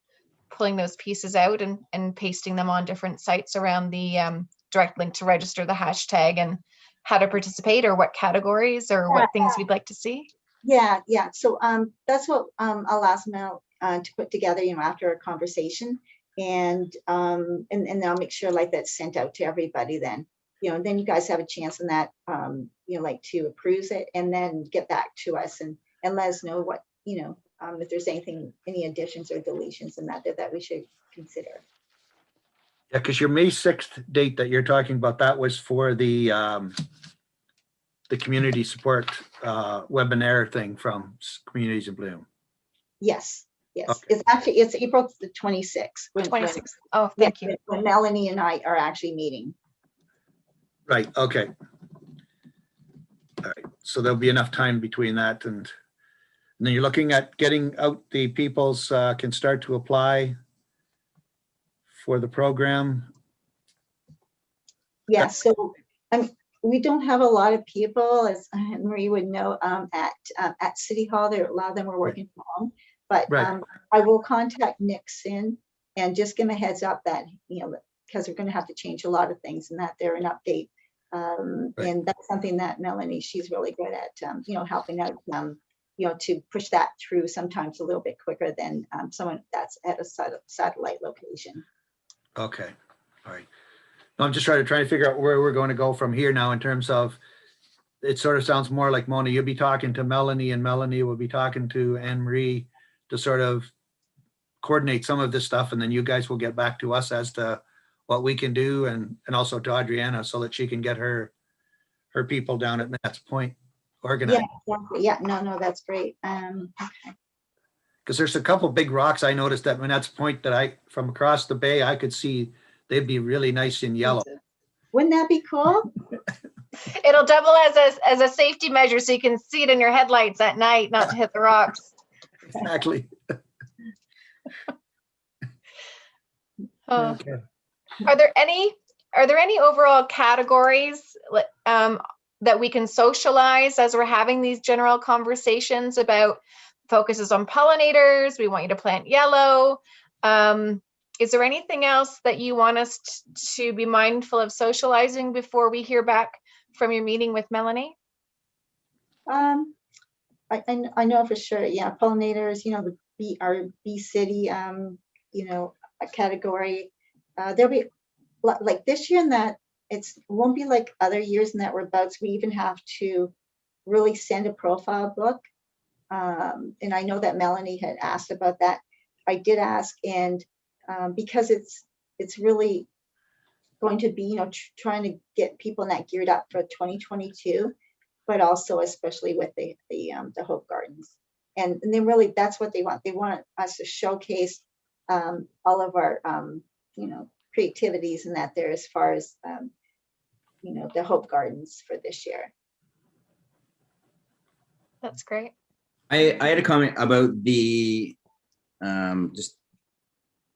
pulling those pieces out and pasting them on different sites around the direct link to register, the hashtag, and how to participate, or what categories or what things we'd like to see. Yeah. So that's what I'll ask Mel to put together, you know, after a conversation, and I'll make sure like that's sent out to everybody then, you know, and then you guys have a chance in that, you know, like to approve it and then get back to us and let us know what, you know, if there's any additions or deletions in that we should consider. Yeah, because your May 6th date that you're talking about, that was for the community support webinar thing from Communities in Bloom. Yes. Okay. It's April the 26th. 26th. Oh, thank you. When Melanie and I are actually meeting. Right, okay. All right, so there'll be enough time between that and then you're looking at getting out the people's can start to apply for the program. Yeah, so we don't have a lot of people, as Marie would know, at City Hall. A lot of them are working from home, but Right. I will contact Nixon and just give them a heads up that, you know, because we're going to have to change a lot of things and that they're an update. Right. And that's something that Melanie, she's really good at, you know, helping out, you know, to push that through sometimes a little bit quicker than someone that's at a satellite location. Okay, all right. No, I'm just trying to figure out where we're going to go from here now in terms of, it sort of sounds more like Mona, you'll be talking to Melanie and Melanie will be talking to Anne Marie to sort of coordinate some of this stuff. And then you guys will get back to us as to what we can do and also to Adriana so that she can get her people down at Minette's Point organized. Yeah, exactly. Yeah, no, that's great. Okay. Because there's a couple big rocks I noticed at Minette's Point that from across the bay, I could see they'd be really nice in yellow. Wouldn't that be cool? It'll double as a safety measure so you can see it in your headlights at night, not to hit the rocks. Exactly. Oh. Okay. Are there any overall categories that we can socialize as we're having these general conversations about focuses on pollinators. We want you to plant yellow. Is there anything else that you want us to be mindful of socializing before we hear back from your meeting with Melanie? I know for sure, yeah, pollinators, you know, our bee city, you know, a category. There'll be like this year in that it won't be like other years in that we're bugs. We even have to really send a profile book. And I know that Melanie had asked about that. I did ask, and because it's really going to be, you know, trying to get people that geared up for 2022, but also especially with the Hope Gardens. And then really that's what they want. They want us to showcase all of our, you know, creativities and that there as far as, you know, the Hope Gardens for this year. That's great. I had a comment about the, just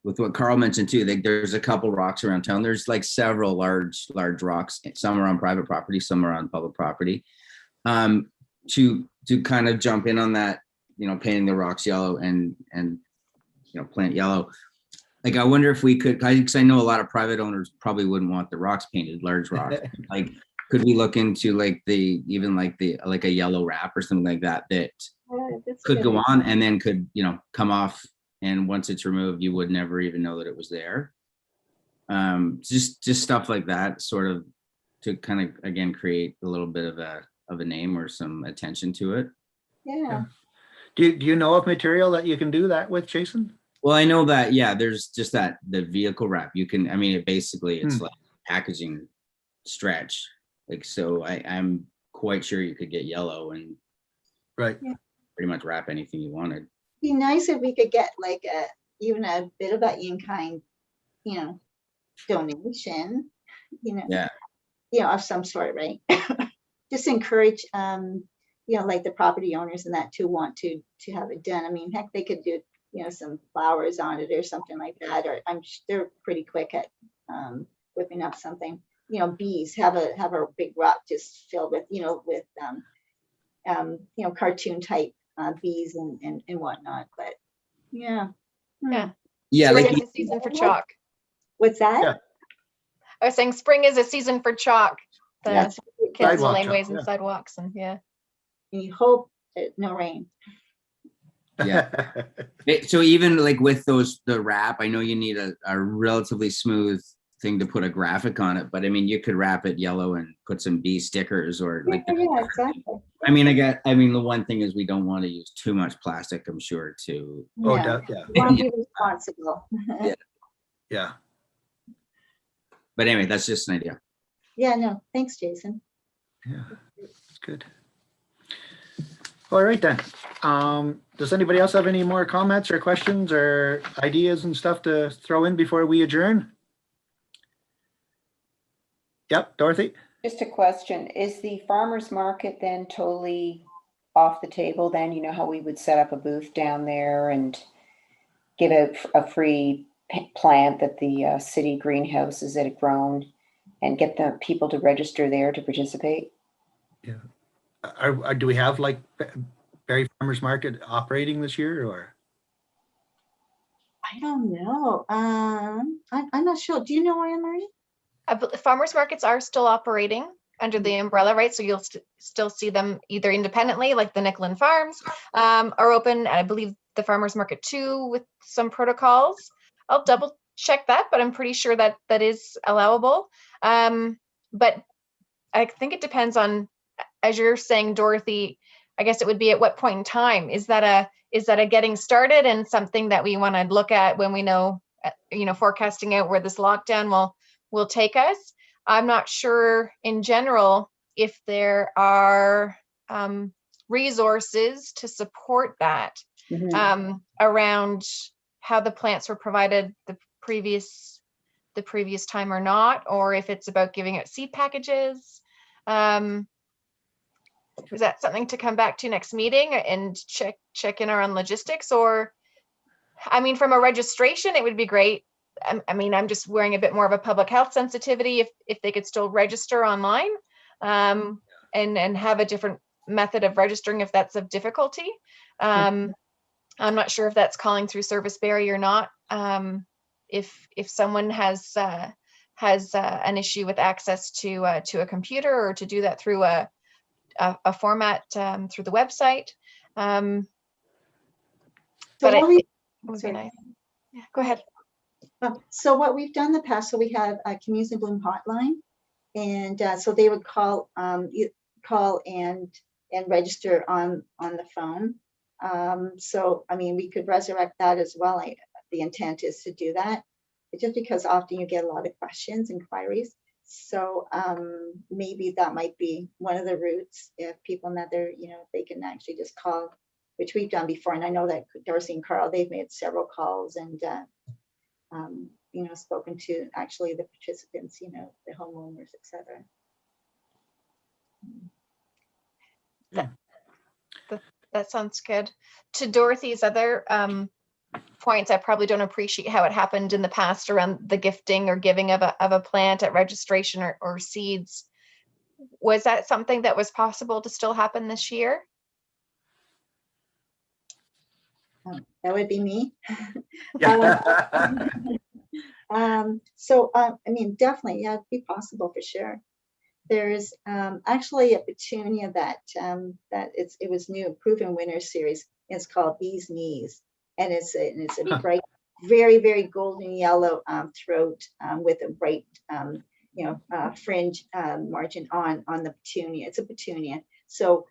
with what Carl mentioned too, like there's a couple rocks around town. There's like several large rocks. Some are on private property, some are on public property. To kind of jump in on that, you know, painting the rocks yellow and you know, plant yellow. Like, I wonder if we could, because I know a lot of private owners probably wouldn't want the rocks painted, large rocks. Like, could we look into like like a yellow wrap or something like that could go on and then could, you know, come off, and once it's removed, you would never even know that it was there. Just stuff like that, sort of, to kind of again create a little bit of a name or some attention to it. Yeah. Do you know of material that you can do that with, Jason? Well, I know that, yeah, there's just the vehicle wrap. You can, I mean, it's like packaging stretch. Like, so I'm quite sure you could get yellow and Right. pretty much wrap anything you wanted. Be nice if we could get like even a bit of that in-kind, you know, donation, you know, Yeah. You know, of some sort, right? Just encourage, you know, like the property owners and that to want to have it done. I mean, heck, they could do, you know, some flowers on it or something like that, or they're pretty quick at whipping up something. You know, bees have a big rock just filled with, you know, with you know, cartoon type bees and whatnot. But yeah. Yeah. Yeah, Spring like is a season for chalk. What's that? Yeah. I was saying spring is a season for chalk. The That's kids, Sidewalk laneways chalk, and yeah. sidewalks, and yeah. And you hope no rain. Yeah. So even like with the wrap, I know you need a relatively smooth thing to put a graphic on it, but I mean, you could wrap it yellow and put some bee stickers or like. Yeah, exactly. I mean, the one thing is we don't want to use too much plastic, I'm sure, to. Oh, Yeah. yeah. You want to be responsible. Yeah. But anyway, that's just an idea. Yeah, no, thanks, Jason. Yeah, that's good. All right then. Does anybody else have any more comments or questions or ideas and stuff to throw in before we adjourn? Yep, Dorothy? Just a question, is the farmer's market then totally off the table then? You know how we would set up a booth down there and give out a free plant that the city greenhouses that had grown and get the people to register there to participate? Yeah. Do we have like Barrie Farmers Market operating this year or? I don't know. I'm not sure. Do you know, Anne Marie? Farmers markets are still operating under the umbrella, right? So you'll still see them either independently, like the Nicklin Farms, are open. I believe the Farmers Market too, with some protocols. I'll double check that, but I'm pretty sure that that is allowable. But I think it depends on, as you're saying, Dorothy, I guess it would be at what point in time. Is that a getting started and something that we want to look at when we know, you know, forecasting out where this lockdown will take us? I'm not sure in general if there are resources to support that around how the plants were provided the previous time or not, or if it's about giving out seed packages. Is that something to come back to next meeting and check in on logistics? Or, I mean, from a registration, it would be great. I mean, I'm just wearing a bit more of a public health sensitivity if they could still register online and have a different method of registering if that's of difficulty. I'm not sure if that's calling through Service Berry or not. If someone has an issue with access to a computer, or to do that through a format through the website. So But what we- it would be sorry. nice. Yeah, go ahead. So what we've done in the past, so we have a Communities in Bloom hotline, and so they would call and register on the phone. So I mean, we could resurrect that as well. The intent is to do that. It's just because often you get a lot of questions, inquiries. So maybe that might be one of the routes, if people know they can actually just call, which we've done before. And I know that Darcy and Carl, they've made several calls and spoken to actually the participants, the homeowners, etc. That sounds good. To Dorothy's other points, I probably don't appreciate how it happened in the past around the gifting or giving of a plant at registration or seeds. Was that something that was possible to still happen this year? That would be me. Yeah. I mean, definitely, yeah, it'd be possible for sure. There's actually a petunia that it was new, Proven Winner series. It's called Bee's Knees, and it's a bright, very, very golden yellow throat with a bright fringe margin on the petunia. It's a petunia. So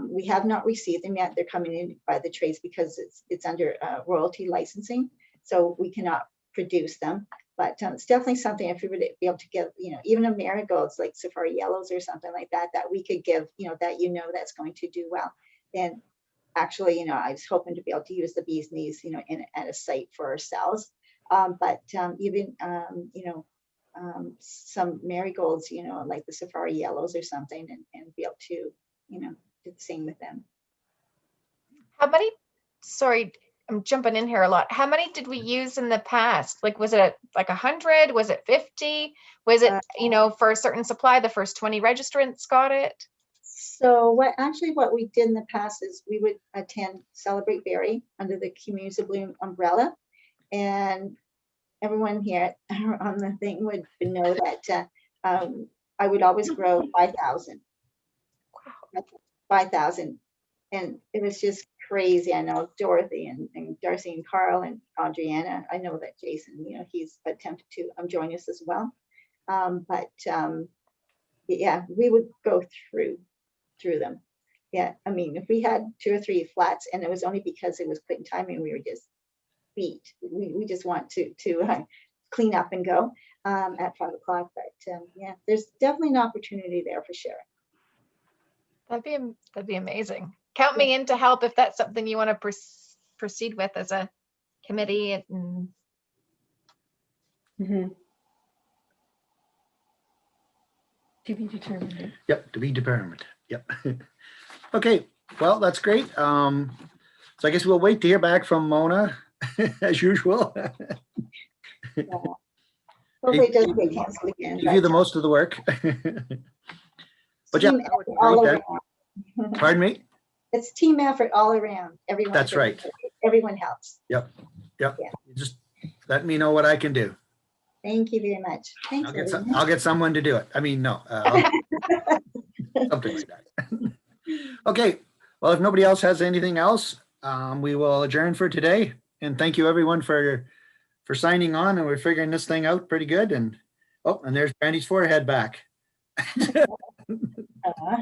we have not received them yet. They're coming in by the trades because it's under royalty licensing, so we cannot produce them. But it's definitely something, if we would be able to give, even a marigolds like Safari Yellows or something like that, that we could give, that's going to do well. And actually, I was hoping to be able to use the Bee's Knees, at a site for ourselves. But even, some marigolds, like the Safari Yellows or something, and be able to, do the same with them. How many, sorry, I'm jumping in here a lot. How many did we use in the past? Like, was it like 100? Was it 50? Was it, for a certain supply, the first 20 registrants got it? So what we did in the past is we would attend Celebrate Berry under the Communities of Bloom umbrella, and everyone here on the thing would know that I would always grow 5,000. Wow. 5,000, and it was just crazy. I know Dorothy and Darcy and Carl and Adriana. I know that Jason, he's attempted to join us as well. Yeah, we would go through them. Yeah, I mean, if we had 2 or 3 flats, and it was only because it was quitting timing, we were just beat. We just want to clean up and go at 5 o'clock. But yeah, there's definitely an opportunity there for sure. That'd be amazing. Count me in to help if that's something you want to proceed with as a committee. And To be determined. Yep, to be determined. Yep. Okay, well, that's great. So I guess we'll wait to hear back from Mona as usual. Hopefully it doesn't get canceled again. Give you the most of the work. But yeah, team that would be effort all great then. around. Pardon me? It's team effort all around. Everyone. That's right. Everyone helps. Yep. Yeah. Just let me know what I can do. Thank you very much. Thanks. I'll get someone to do it. I mean, no, something like that. Okay. Well, if nobody else has anything else, we will adjourn for today. And thank you everyone for signing on, and we're figuring this thing out pretty good. And and there's Brandy's forehead back.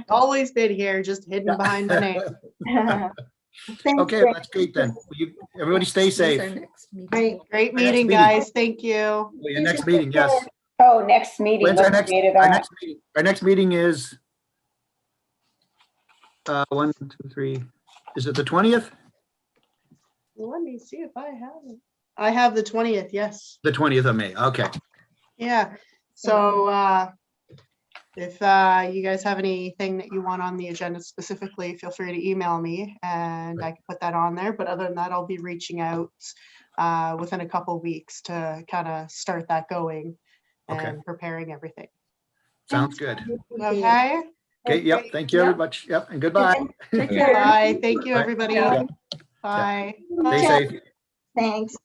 Always been here, just hidden behind the name. Thanks, Okay, Greg. that's great then. Everybody stay safe. When's our next meeting? Great. Great Next meeting, meeting. guys. Thank you. Well, your next meeting, yes. Oh, next meeting. When's our Let's next, date it our up. next meeting? Our next meeting is 1, 2, 3. Is it the 20th? Let me see if I have it. I have the 20th, yes. The 20th of May. Okay. Yeah. So if you guys have anything that you want on the agenda specifically, feel free to email me and I can put that on there. But other than that, I'll be reaching out within a couple of weeks to kind of start that going and Okay. preparing everything. Sounds good. Thank you. Okay. Okay, yep, thank you Yeah. very much. Yep, and goodbye. Take care. Bye. Thank you, Bye. everybody. Yeah. Bye. Stay safe. Thanks.